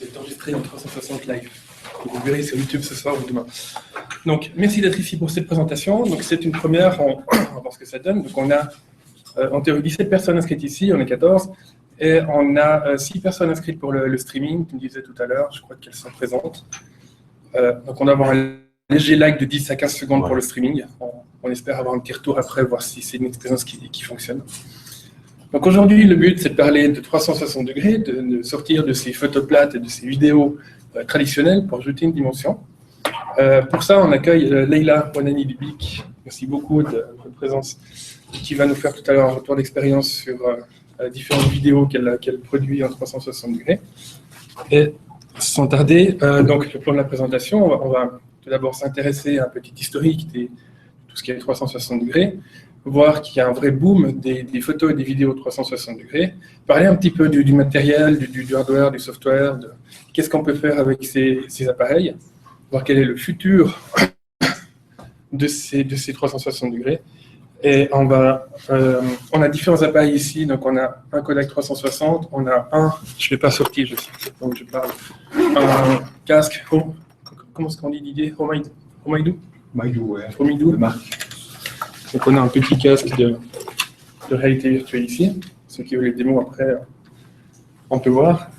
C'est enregistré en 360 live. Vous verrez sur YouTube ce soir ou demain. Donc, merci d'être ici pour cette présentation. Donc, c'est une première, on va voir ce que ça donne. Donc, on a en théorie 17 personnes inscrites ici, on est 14. Et on a 6 personnes inscrites pour le streaming, tu me disais tout à l'heure, je crois qu'elles sont présentes. Donc, on va avoir un léger lag de 10 à 15 secondes pour le streaming. On espère avoir un petit retour après, voir si c'est une expérience qui fonctionne. Donc aujourd'hui, le but, c'est de parler de 360 degrés, de sortir de ces photos plates et de ces vidéos traditionnelles pour ajouter une dimension. Pour ça, on accueille Leïla Ouanani-Lubic. Merci beaucoup de votre présence, qui va nous faire tout à l'heure un retour d'expérience sur différentes vidéos qu'elle produit en 360 degrés. Et sans tarder, donc le plan de la présentation, on va tout d'abord s'intéresser à un petit historique de tout ce qui est 360 degrés, voir qu'il y a un vrai boom des photos et des vidéos 360 degrés, parler un petit peu du matériel, du hardware, du software, qu'est-ce qu'on peut faire avec ces appareils, voir quel est le futur de ces 360 degrés. Et on a différents appareils ici, donc on a un Kodak 360, on a je ne l'ai pas sorti, je sais donc je parle, un casque, comment est-ce qu'on dit Didier? Homaidou, ouais. Homidou, de marque. Donc on a un petit casque de réalité virtuelle ici. Ceux qui veulent les démos après, on peut voir.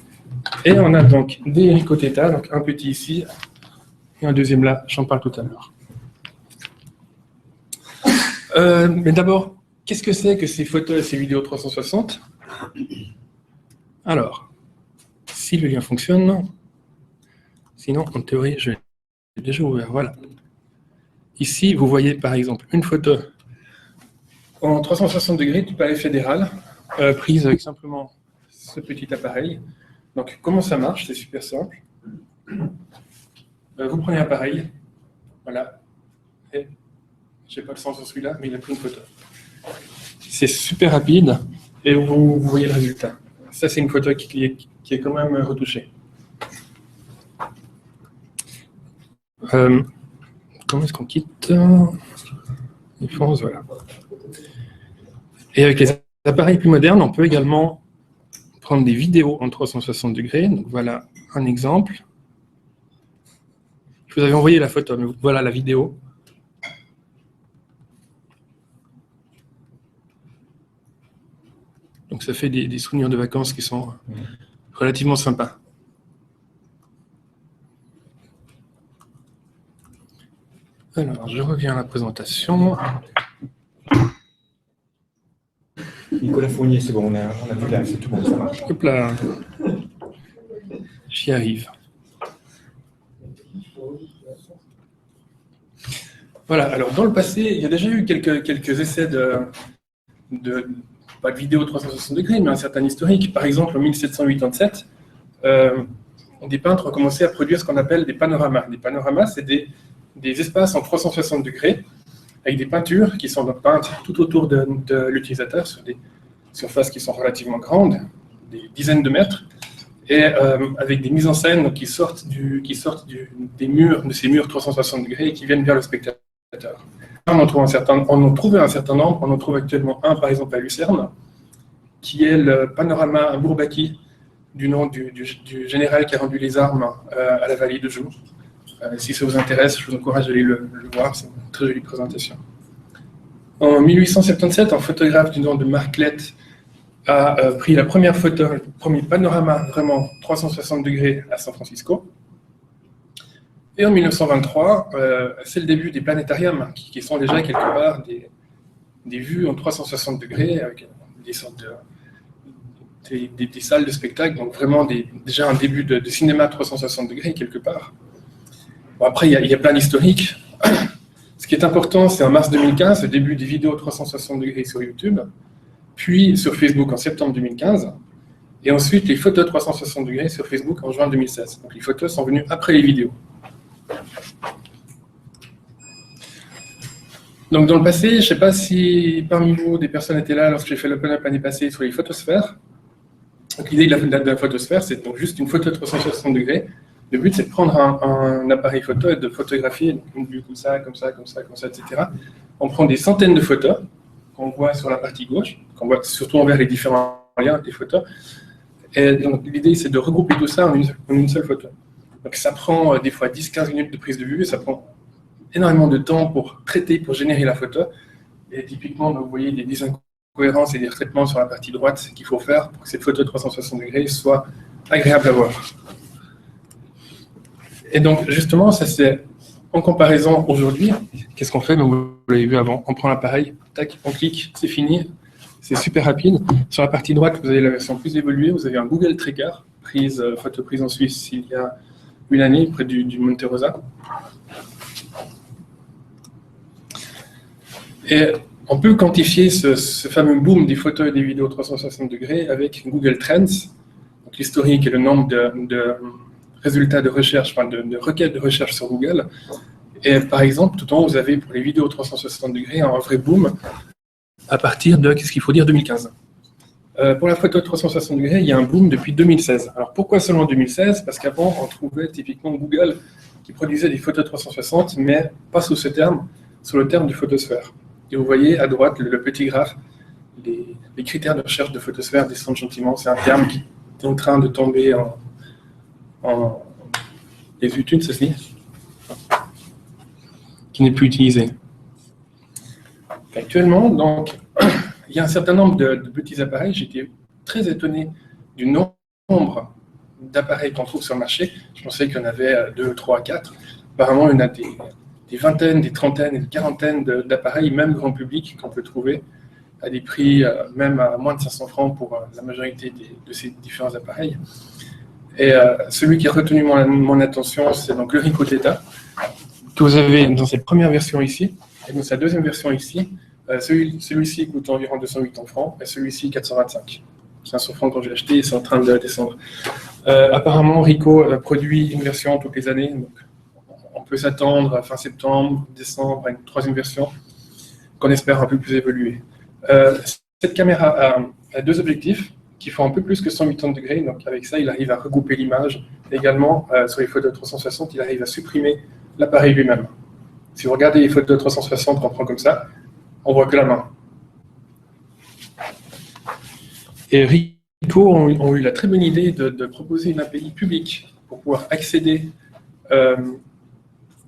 Et on a donc des Ricoh Theta, donc un petit ici et un deuxième là, j'en parle tout à l'heure. Mais d'abord, qu'est-ce que c'est que ces photos et ces vidéos 360? Alors, si le lien fonctionne, sinon en théorie je l'ai déjà ouvert, voilà. Ici, vous voyez par exemple une photo en 360 degrés du palais fédéral, prise avec simplement ce petit appareil. Donc, comment ça marche? C'est super simple. Vous prenez l'appareil, voilà, et je n'ai pas le sens sur celui-là, mais il a pris une photo. C'est super rapide, et vous voyez le résultat. Ça, c'est une photo qui est quand même retouchée. Comment est-ce qu'on quitte France, voilà. Et avec les appareils plus modernes, on peut également prendre des vidéos en 360 degrés. Donc voilà un exemple. Je vous avais envoyé la photo, mais voilà la vidéo. Donc ça fait des souvenirs de vacances qui sont relativement sympas. Alors, je reviens à la présentation. Nicolas Fournier, c'est bon, on a vu là, c'est tout bon, ça marche. Hop là, j'y arrive. Voilà, alors dans le passé, il y a déjà eu quelques essais pas de vidéo 360 degrés, mais un certain historique. Par exemple, en 1787, des peintres ont commencé à produire ce qu'on appelle des panoramas. Des panoramas, c'est des espaces en 360 degrés, avec des peintures qui sont peintes tout autour de l'utilisateur, sur des surfaces qui sont relativement grandes, des dizaines de mètres, et avec des mises en scène qui sortent des murs, de ces murs 360 degrés et qui viennent vers le spectateur. On en trouve un certain nombre, on en trouve actuellement un par exemple à Lucerne, qui est le panorama Bourbaki, du nom du général qui a rendu les armes à la vallée de Joux. Si ça vous intéresse, je vous encourage à aller le voir, c'est une très jolie présentation. En 1877, un photographe du nom de Mark Lett a pris la première photo, le premier panorama vraiment 360 degrés à San Francisco. Et en 1923, c'est le début des planétariums, qui sont déjà quelque part des vues en 360 degrés, avec des sortes des salles de spectacle, donc vraiment déjà un début de cinéma 360 degrés quelque part. Bon, après, il y a plein d'historiques. Ce qui est important, c'est en mars 2015, le début des vidéos 360 degrés sur YouTube, puis sur Facebook en septembre 2015, et ensuite les photos 360 degrés sur Facebook en juin 2016. Donc les photos sont venues après les vidéos. Donc dans le passé, je ne sais pas si parmi vous, des personnes étaient là lorsque j'ai fait l'Open Up l'année passée sur les photosphères. Donc l'idée de la photosphère, c'est donc juste une photo 360 degrés. Le but, c'est de prendre un appareil photo et de photographier une vue comme ça, etc. On prend des centaines de photos qu'on voit sur la partie gauche, qu'on voit surtout envers les différents liens des photos. Et donc l'idée, c'est de regrouper tout ça en une seule photo. Donc ça prend des fois 10-15 minutes de prise de vue, ça prend énormément de temps pour traiter, pour générer la photo. Et typiquement, vous voyez des incohérences et des traitements sur la partie droite qu'il faut faire pour que cette photo de 360 degrés soit agréable à voir. Et donc, justement, ça c'est en comparaison aujourd'hui. Qu'est-ce qu'on fait? Donc, vous l'avez vu avant, on prend l'appareil, tac, on clique, c'est fini. C'est super rapide. Sur la partie droite, vous avez la version plus évoluée. Vous avez un Google Tracker, photo prise en Suisse il y a une année, près du Monte Rosa. Et on peut quantifier ce fameux boom des photos et des vidéos 360 degrés avec Google Trends, donc l'historique et le nombre de résultats de recherche, enfin de requêtes de recherche sur Google. Et par exemple, tout en haut, vous avez pour les vidéos 360 degrés un vrai boom à partir de, qu'est-ce qu'il faut dire, 2015. Pour la photo de 360 degrés, il y a un boom depuis 2016. Alors pourquoi seulement 2016? Parce qu'avant, on trouvait typiquement Google qui produisait des photos 360, mais pas sous ce terme, sous le terme de photosphère. Et vous voyez à droite le petit graphe, les critères de recherche de photosphère descendent gentiment. C'est un terme qui est en train de tomber en désuétude, ça se dit, qui n'est plus utilisé. Actuellement, donc, il y a un certain nombre de petits appareils. J'étais très étonné du nombre d'appareils qu'on trouve sur le marché. Je pensais qu'il y en avait 2, 3, 4. Apparemment, il y en a des vingtaines, des trentaines et des quarantaines d'appareils, même grand public, qu'on peut trouver à des prix même à moins de 500 francs pour la majorité de ces différents appareils. Et celui qui a retenu mon attention, c'est donc le Ricoh Theta, que vous avez dans cette première version ici, et dans sa deuxième version ici. Celui-ci coûte environ 208 francs, et celui-ci 425. 500 francs quand j'ai acheté, et c'est en train de descendre. Apparemment, Ricoh produit une version toutes les années, donc on peut s'attendre à fin septembre, décembre, à une troisième version, qu'on espère un peu plus évoluée. Cette caméra a deux objectifs qui font un peu plus que 180 degrés, donc avec ça, il arrive à regrouper l'image. Également, sur les photos de 360, il arrive à supprimer l'appareil lui-même. Si vous regardez les photos de 360 qu'on prend comme ça, on voit que la main. Et Ricoh ont eu la très bonne idée de proposer une API publique pour pouvoir accéder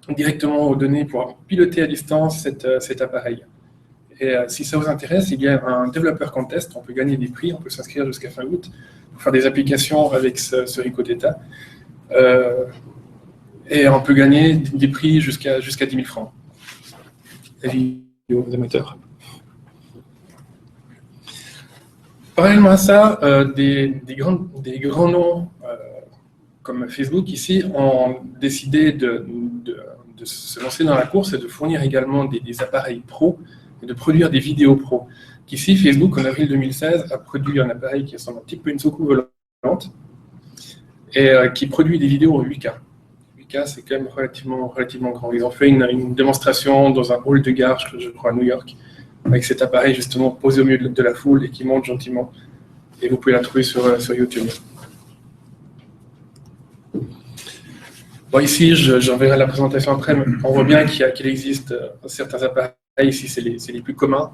directement aux données, pour piloter à distance cet appareil. Et si ça vous intéresse, il y a un développeur contest, on peut gagner des prix, on peut s'inscrire jusqu'à fin août pour faire des applications avec ce Ricoh Theta. Et on peut gagner des prix jusqu'à 10 000 francs. Avis aux amateurs. Parallèlement à ça, des grands noms comme Facebook ici ont décidé de se lancer dans la course et de fournir également des appareils pro et de produire des vidéos pro. Ici, Facebook, en avril 2016, a produit un appareil qui ressemble un petit peu à une soucoupe volante et qui produit des vidéos en 8K. 8K, c'est quand même relativement grand. Ils ont fait une démonstration dans un hall de gare, je crois, à New York, avec cet appareil justement posé au milieu de la foule et qui monte gentiment. Et vous pouvez la trouver sur YouTube. Bon, ici, j'enverrai la présentation après, mais on voit bien qu'il existe certains appareils. Ici, c'est les plus communs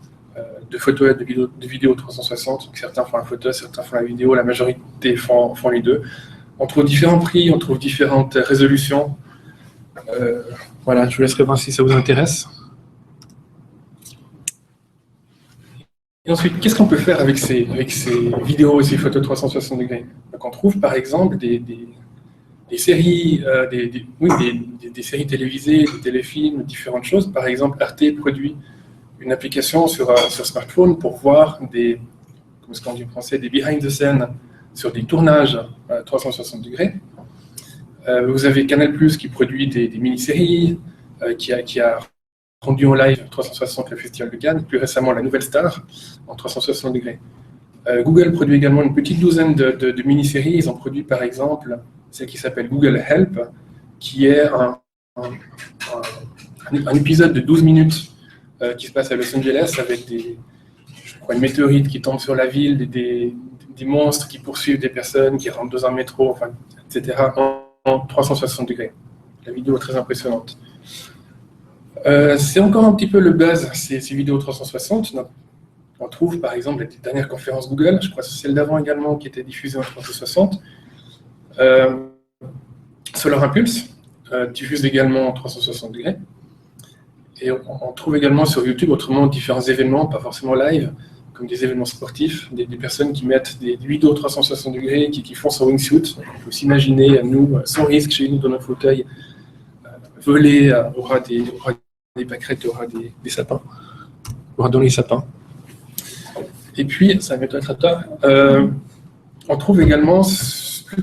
de photos et de vidéos 360. Donc, certains font la photo, certains font la vidéo, la majorité font les deux. On trouve différents prix, on trouve différentes résolutions. Voilà, je vous laisserai voir si ça vous intéresse. Et ensuite, qu'est-ce qu'on peut faire avec ces vidéos et ces photos 360 degrés? Donc, on trouve par exemple des séries, des séries télévisées, des téléfilms, différentes choses. Par exemple, Arte produit une application sur smartphone pour voir comment est-ce qu'on dit en français, des behind the scene sur des tournages 360 degrés. Vous avez Canal+ qui produit des mini-séries, qui a rendu en live 360 le Festival de Cannes, plus récemment la Nouvelle Star en 360 degrés. Google produit également une petite douzaine de mini-séries. Ils ont produit par exemple celle qui s'appelle Google Help, qui est un épisode de 12 minutes qui se passe à Los Angeles avec une météorite qui tombe sur la ville, des monstres qui poursuivent des personnes, qui rentrent dans un métro, enfin, etc. en 360 degrés. La vidéo est très impressionnante. C'est encore un petit peu le buzz, ces vidéos 360. Donc, On trouve par exemple les dernières conférences Google, je crois que c'est celle d'avant également qui était diffusée en 360. Solar Impulse diffuse également en 360 degrés. Et on trouve également sur YouTube autrement différents événements, pas forcément live, comme des événements sportifs, des personnes qui mettent des vidéos 360 degrés, qui font son wingsuit. On peut s'imaginer, nous, sans risque, chez nous, dans notre fauteuil, voler au ras des pâquerettes, au ras des sapins, au ras dans les sapins. Et puis, ça va être à toi, on trouve également,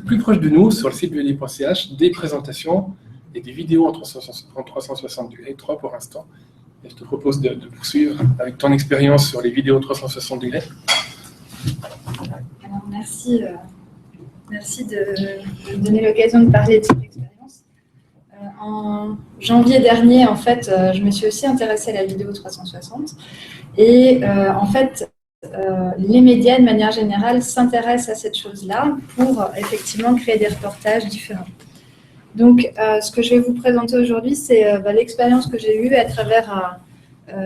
plus proche de nous, sur le site VLI.ch, des présentations et des vidéos en 360 degrés, 3 pour l'instant. Et je te propose de poursuivre avec ton expérience sur les vidéos 360 degrés. Alors, merci de me donner l'occasion de parler de cette expérience. En janvier dernier, en fait, je me suis aussi intéressée à la vidéo 360. Et en fait, les médias, de manière générale, s'intéressent à cette chose-là pour effectivement créer des reportages différents. Donc, ce que je vais vous présenter aujourd'hui, c'est l'expérience que j'ai eue à travers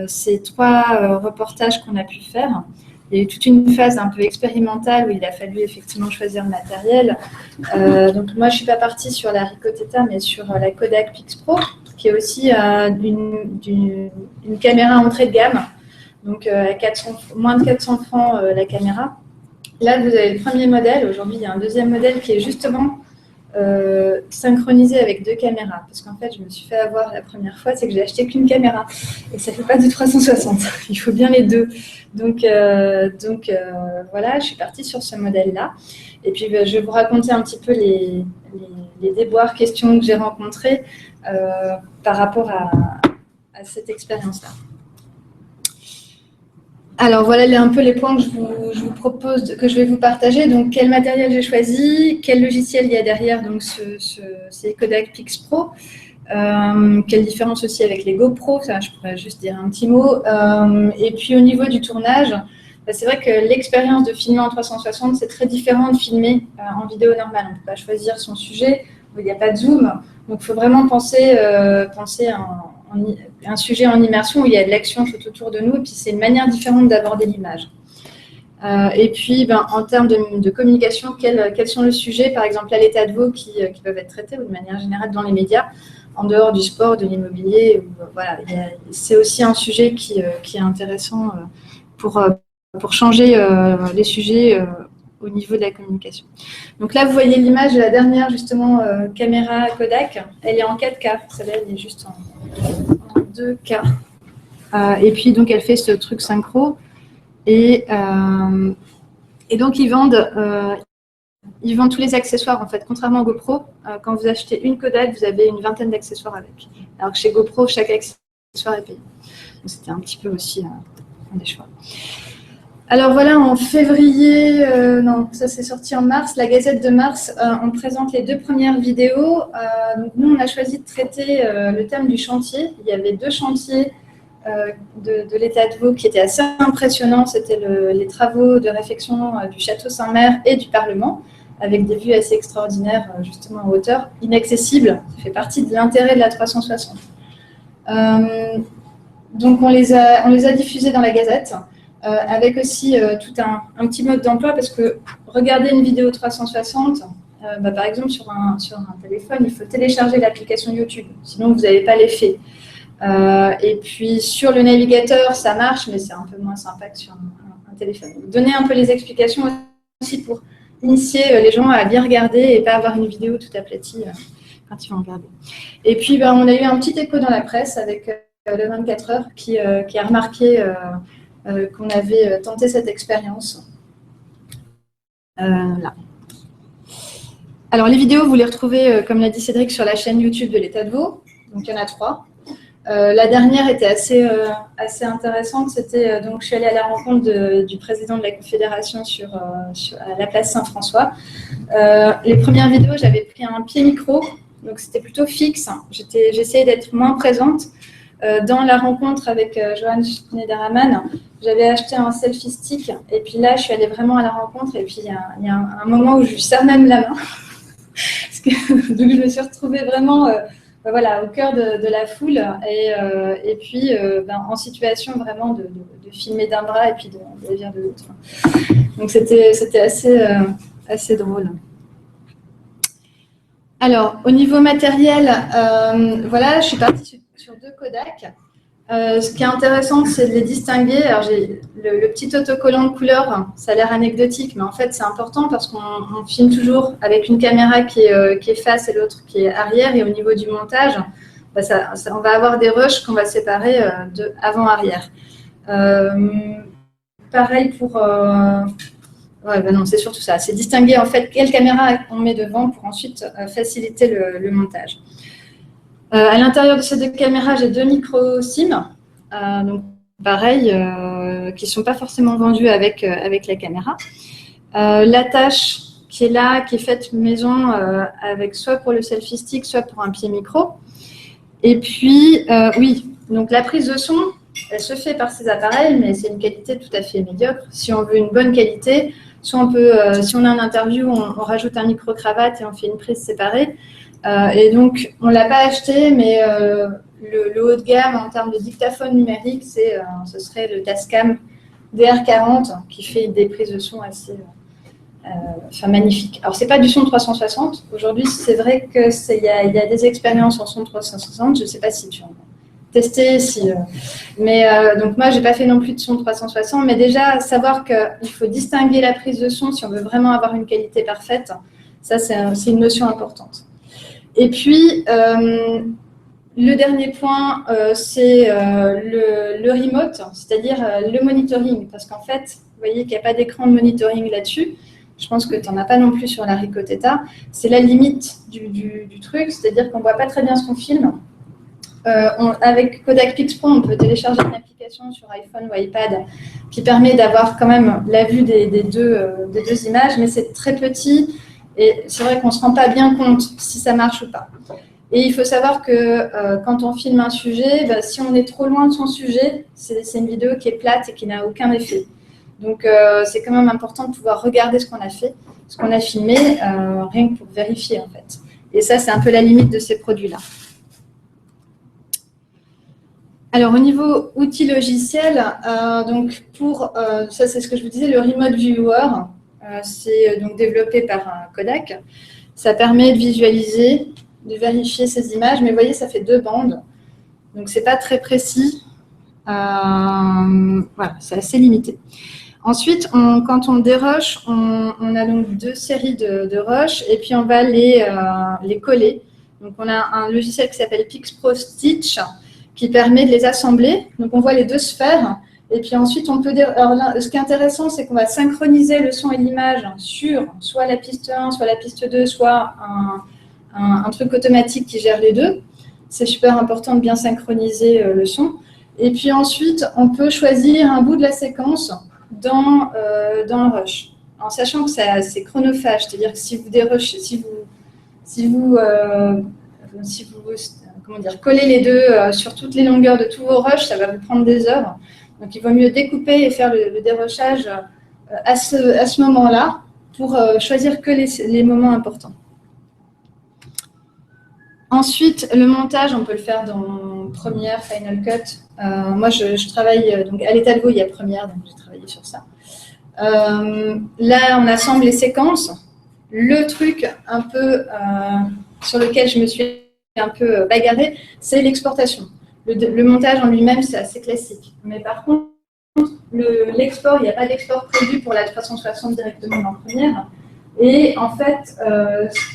ces 3 reportages qu'on a pu faire. Il y a eu toute une phase un peu expérimentale où il a fallu effectivement choisir le matériel. Donc, moi, je ne suis pas partie sur la Ricoh Theta, mais sur la Kodak PixPro, qui est aussi une caméra entrée de gamme. Donc, à moins de 400 francs la caméra. Là, vous avez le premier modèle. Aujourd'hui, il y a un deuxième modèle qui est justement synchronisé avec 2 caméras. Parce qu'en fait, je me suis fait avoir la première fois, c'est que j'ai acheté qu'une caméra. Et ça ne fait pas du 360. Il faut bien les 2. Donc voilà, je suis partie sur ce modèle-là. Et puis, je vais vous raconter un petit peu les déboires, questions que j'ai rencontrées par rapport à cette expérience-là. Alors voilà un peu les points que je vous propose, que je vais vous partager. Donc quel matériel j'ai choisi, quel logiciel il y a derrière, donc c'est Kodak PixPro. Quelle différence aussi avec les GoPro, ça je pourrais juste dire un petit mot. Et puis au niveau du tournage, c'est vrai que l'expérience de filmer en 360, c'est très différent de filmer en vidéo normale. On ne peut pas choisir son sujet, il n'y a pas de zoom. Donc il faut vraiment penser un sujet en immersion où il y a de l'action tout autour de nous, et puis c'est une manière différente d'aborder l'image. Et puis, en termes de communication, quels sont les sujets, par exemple, à l'état de veau qui peuvent être traités, ou de manière générale dans les médias, en dehors du sport, de l'immobilier. Voilà, c'est aussi un sujet qui est intéressant pour changer les sujets au niveau de la communication. Donc là, vous voyez l'image de la dernière, justement, caméra Kodak. Elle est en 4K. Celle-là, elle est juste en 2K. Et puis, donc, elle fait ce truc synchro. Et donc, ils vendent tous les accessoires, en fait. Contrairement à GoPro, quand vous achetez une Kodak, vous avez une vingtaine d'accessoires avec. Alors que chez GoPro, chaque accessoire est payé. Donc, c'était un petit peu aussi un des choix. Alors voilà, en février, non, ça c'est sorti en mars, la Gazette de mars, on présente les 2 premières vidéos. Donc nous, on a choisi de traiter le thème du chantier. Il y avait 2 chantiers de l'état de veau qui étaient assez impressionnants. C'était les travaux de réfection du Château Saint-Mère et du Parlement, avec des vues assez extraordinaires, justement en hauteur, inaccessibles. Ça fait partie de l'intérêt de la 360. Donc on les a diffusés dans la Gazette. Avec aussi tout un petit mode d'emploi, parce que regarder une vidéo 360, par exemple sur un téléphone, il faut télécharger l'application YouTube, sinon vous n'avez pas l'effet. Et puis sur le navigateur, ça marche, mais c'est un peu moins sympa que sur un téléphone. Donner un peu les explications aussi pour initier les gens à bien regarder et pas avoir une vidéo tout aplatie quand ils vont regarder. Et puis on a eu un petit écho dans la presse avec le 24 heures qui a remarqué qu'on avait tenté cette expérience. Là. Alors, les vidéos, vous les retrouvez, comme l'a dit Cédric, sur la chaîne YouTube de l'état de veau. Donc, il y en a 3. La dernière était assez intéressante. C'était, donc, je suis allée à la rencontre du président de la Confédération à la place Saint-François. Les premières vidéos, j'avais pris un pied micro, donc c'était plutôt fixe. J'essayais d'être moins présente. Dans la rencontre avec Johan Schneiderman, j'avais acheté un selfie stick, et puis là, je suis allée vraiment à la rencontre, et puis il y a un moment où je lui serre même la main, donc je me suis retrouvée vraiment voilà, au cœur de la foule et puis en situation vraiment de filmer d'un bras et puis de vivre de l'autre. Donc c'était assez drôle. Alors, au niveau matériel, voilà, je suis partie sur 2 Kodak. Ce qui est intéressant, c'est de les distinguer. Alors, j'ai le petit autocollant de couleur, ça a l'air anecdotique, mais en fait, c'est important parce qu'on filme toujours avec une caméra qui est face et l'autre qui est arrière. Et au niveau du montage, on va avoir des rushs qu'on va séparer de avant-arrière. Pareil pour... non, c'est surtout ça. C'est distinguer en fait quelle caméra on met devant pour ensuite faciliter le montage. À l'intérieur de ces 2 caméras, j'ai 2 micros SIM, donc pareil, qui ne sont pas forcément vendus avec la caméra. L'attache qui est là, qui est faite maison, avec soit pour le selfie stick, soit pour un pied micro. Et puis, oui, donc la prise de son, elle se fait par ces appareils, mais c'est une qualité tout à fait médiocre. Si on veut une bonne qualité, soit on peut, si on a une interview, on rajoute un micro-cravate et on fait une prise séparée. Et donc, on ne l'a pas acheté, mais le haut de gamme en termes de dictaphone numérique, ce serait le Tascam DR40 qui fait des prises de son assez magnifiques. Alors, ce n'est pas du son 360. Aujourd'hui, c'est vrai qu'il y a des expériences en son 360. Je ne sais pas si tu en as testé. Mais donc, moi, je n'ai pas fait non plus de son 360. Mais déjà, savoir qu'il faut distinguer la prise de son si on veut vraiment avoir une qualité parfaite, ça, c'est une notion importante. Et puis, le dernier point, c'est le remote, c'est-à-dire le monitoring. Parce qu'en fait, vous voyez qu'il n'y a pas d'écran de monitoring là-dessus. Je pense que tu n'en as pas non plus sur la Ricoh Theta. C'est la limite du truc, c'est-à-dire qu'on ne voit pas très bien ce qu'on filme. Avec Kodak PixPro, on peut télécharger une application sur iPhone ou iPad qui permet d'avoir quand même la vue des deux images, mais c'est très petit. Et c'est vrai qu'on ne se rend pas bien compte si ça marche ou pas. Et il faut savoir que quand on filme un sujet, si on est trop loin de son sujet, c'est une vidéo qui est plate et qui n'a aucun effet. Donc c'est quand même important de pouvoir regarder ce qu'on a fait, ce qu'on a filmé, rien que pour vérifier en fait. Et ça, c'est un peu la limite de ces produits-là. Alors, au niveau outils logiciels, donc ça c'est ce que je vous disais, le Remote Viewer, c'est donc développé par Kodak. Ça permet de visualiser, de vérifier ces images, mais vous voyez, ça fait 2 bandes. Donc, ce n'est pas très précis. Voilà, c'est assez limité. Ensuite, quand on dérush, on a donc 2 séries de rush et puis on va les coller. Donc, on a un logiciel qui s'appelle PixPro Stitch qui permet de les assembler. Donc, on voit les 2 sphères. Et puis ensuite, on peut dire. Alors là, ce qui est intéressant, c'est qu'on va synchroniser le son et l'image sur soit la piste 1, soit la piste 2, soit un truc automatique qui gère les 2. C'est super important de bien synchroniser le son. Et puis ensuite, on peut choisir un bout de la séquence dans le rush. En sachant que c'est chronophage, c'est-à-dire que si vous dérushez, si vous collez les 2 sur toutes les longueurs de tous vos rushs, ça va vous prendre des heures. Donc, il vaut mieux découper et faire le dérushage à ce moment-là pour choisir que les moments importants. Ensuite, le montage, on peut le faire dans Premiere, Final Cut. Moi, je travaille, donc à l'état de Go, il y a Premiere, donc j'ai travaillé sur ça. Là, on assemble les séquences. Le truc un peu sur lequel je me suis un peu bagarrée, c'est l'exportation. Le montage en lui-même, c'est assez classique. Mais par contre, l'export, il n'y a pas d'export prévu pour la 360 directement dans Premiere. Et en fait,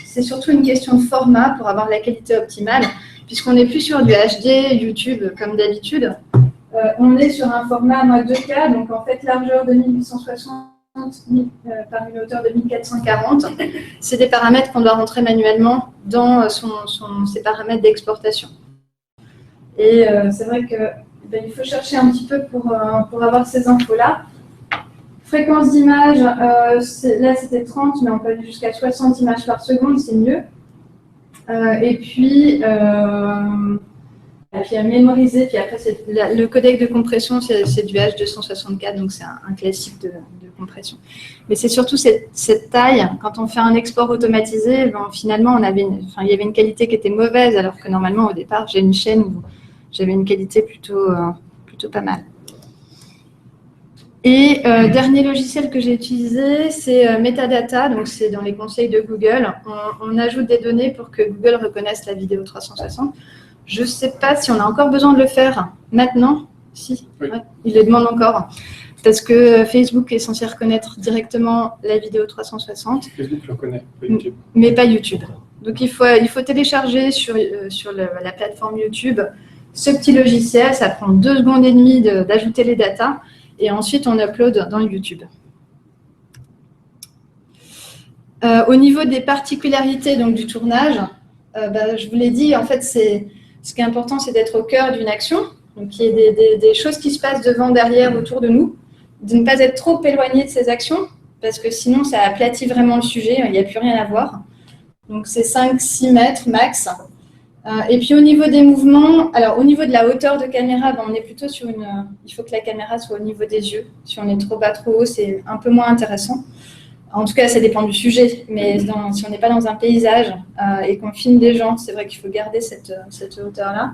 c'est surtout une question de format pour avoir la qualité optimale, puisqu'on n'est plus sur du HD, YouTube comme d'habitude. On est sur un format 2K, donc en fait largeur de 1860 par une hauteur de 1440. C'est des paramètres qu'on doit rentrer manuellement dans ses paramètres d'exportation. Et c'est vrai qu'il faut chercher un petit peu pour avoir ces infos-là. Fréquence d'image, là c'était 30, mais on peut aller jusqu'à 60 images par seconde, c'est mieux. Et puis puis à mémoriser. Puis après, le codec de compression, c'est du H264, donc c'est un classique de compression. Mais c'est surtout cette taille. Quand on fait un export automatisé, finalement, il y avait une qualité qui était mauvaise, alors que normalement, au départ, j'ai une chaîne où j'avais une qualité plutôt pas mal. Et dernier logiciel que j'ai utilisé, c'est Metadata, donc c'est dans les conseils de Google. On ajoute des données pour que Google reconnaisse la vidéo 360. Je ne sais pas si on a encore besoin de le faire maintenant. Si, oui. Ouais, il le demande encore. Parce que Facebook est censé reconnaître directement la vidéo 360. Facebook le reconnaît, pas YouTube. Mais pas YouTube. Donc il faut télécharger sur la plateforme YouTube ce petit logiciel. Ça prend 2 secondes et demie d'ajouter les datas. Et ensuite, on upload dans le YouTube. Au niveau des particularités donc, du tournage, je vous l'ai dit, en fait, ce qui est important, c'est d'être au cœur d'une action. Donc, il y a des choses qui se passent devant, derrière, autour de nous. De ne pas être trop éloigné de ces actions, parce que sinon, ça aplatit vraiment le sujet, il n'y a plus rien à voir. Donc, c'est 5-6 mètres max. Et puis au niveau des mouvements, alors au niveau de la hauteur de caméra, on est plutôt sur il faut que la caméra soit au niveau des yeux. Si on est trop bas, trop haut, c'est un peu moins intéressant. En tout cas, ça dépend du sujet, mais si on n'est pas dans un paysage et qu'on filme des gens, c'est vrai qu'il faut garder cette hauteur-là.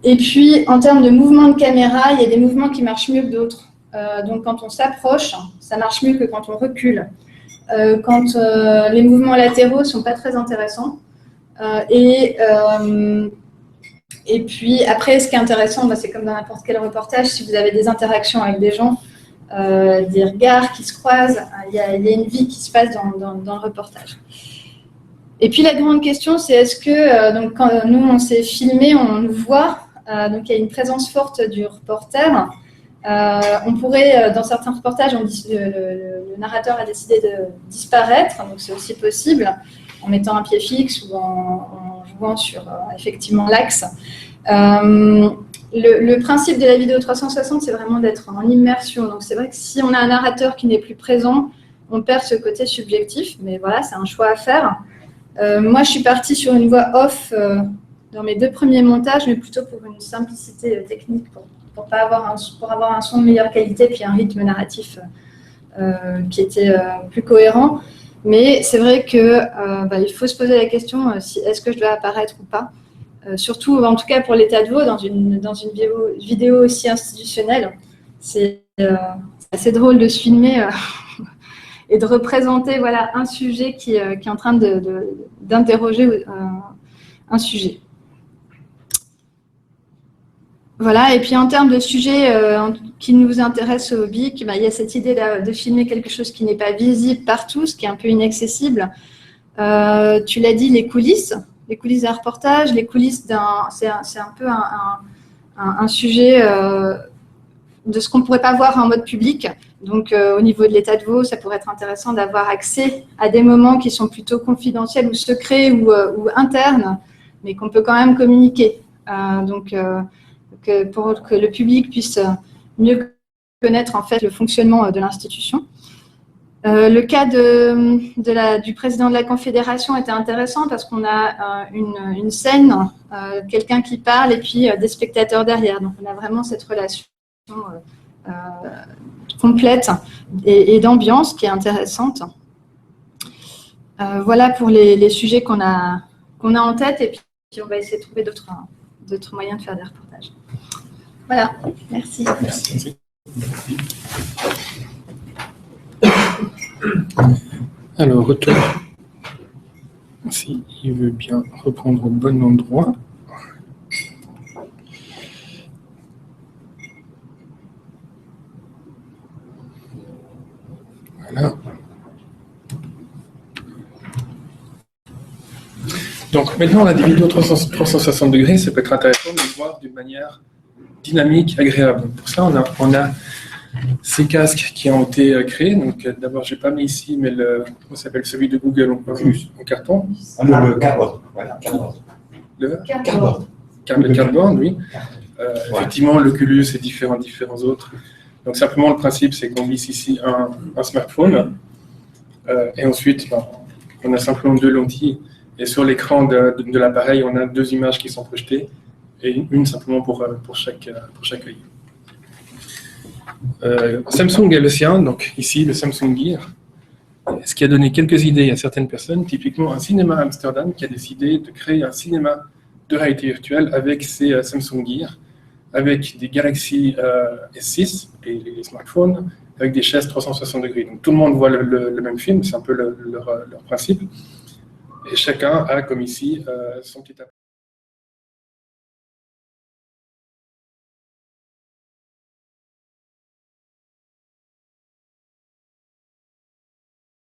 Et puis, en termes de mouvement de caméra, il y a des mouvements qui marchent mieux que d'autres. Donc quand on s'approche, ça marche mieux que quand on recule. Quand les mouvements latéraux ne sont pas très intéressants. Et puis après, ce qui est intéressant, c'est comme dans n'importe quel reportage, si vous avez des interactions avec des gens, des regards qui se croisent, il y a une vie qui se passe dans le reportage. Et puis la grande question, c'est est-ce que, donc, quand nous on s'est filmé, on nous voit, donc il y a une présence forte du reporter. On pourrait, dans certains reportages, le narrateur a décidé de disparaître, donc c'est aussi possible, en mettant un pied fixe ou en jouant sur effectivement l'axe. Le principe de la vidéo 360, c'est vraiment d'être en immersion. Donc c'est vrai que si on a un narrateur qui n'est plus présent, on perd ce côté subjectif, mais voilà, c'est un choix à faire. Moi, je suis partie sur une voix off dans mes 2 premiers montages, mais plutôt pour une simplicité technique, pour avoir un son de meilleure qualité, puis un rythme narratif qui était plus cohérent. Mais c'est vrai qu'il faut se poser la question est-ce que je dois apparaître ou pas. Surtout, en tout cas pour l'état de Vaud, dans une vidéo aussi institutionnelle, c'est assez drôle de se filmer et de représenter un sujet qui est en train d'interroger un sujet. Voilà, et puis en termes de sujets qui nous intéressent au BIC, il y a cette idée de filmer quelque chose qui n'est pas visible partout, ce qui est un peu inaccessible. Tu l'as dit, les coulisses d'un reportage, les coulisses c'est un peu un sujet de ce qu'on ne pourrait pas voir en mode public. Donc au niveau de l'état de Vaud, ça pourrait être intéressant d'avoir accès à des moments qui sont plutôt confidentiels ou secrets ou internes, mais qu'on peut quand même communiquer. Pour que le public puisse mieux connaître en fait le fonctionnement de l'institution. Le cas du président de la Confédération était intéressant parce qu'on a une scène, quelqu'un qui parle et puis des spectateurs derrière. Donc on a vraiment cette relation complète et d'ambiance qui est intéressante. Voilà pour les sujets qu'on a en tête et puis on va essayer de trouver d'autres moyens de faire des reportages. Voilà, merci. Merci. Alors, retour. Si il veut bien reprendre au bon endroit. Voilà. Donc maintenant, on a des vidéos 360 degrés, ça peut être intéressant de les voir d'une manière dynamique, agréable. Pour ça, on a ces casques qui ont été créés. Donc d'abord, je n'ai pas mis ici, mais comment s'appelle celui de Google en carton. Le cardboard. Voilà, cardboard. Le cardboard. Le cardboard, oui. Effectivement, l'Oculus et différents autres. Donc simplement, le principe, c'est qu'on glisse ici un smartphone. Et ensuite, on a simplement 2 lentilles. Et sur l'écran de l'appareil, on a 2 images qui sont projetées. et une simplement pour chaque œil. Samsung a le sien, donc ici le Samsung Gear, ce qui a donné quelques idées à certaines personnes, typiquement un cinéma à Amsterdam qui a décidé de créer un cinéma de réalité virtuelle avec ses Samsung Gear, avec des Galaxy S6, les smartphones, avec des chaises 360 degrés. Donc tout le monde voit le même film, c'est un peu leur principe. Et chacun a, comme ici, son petit appareil.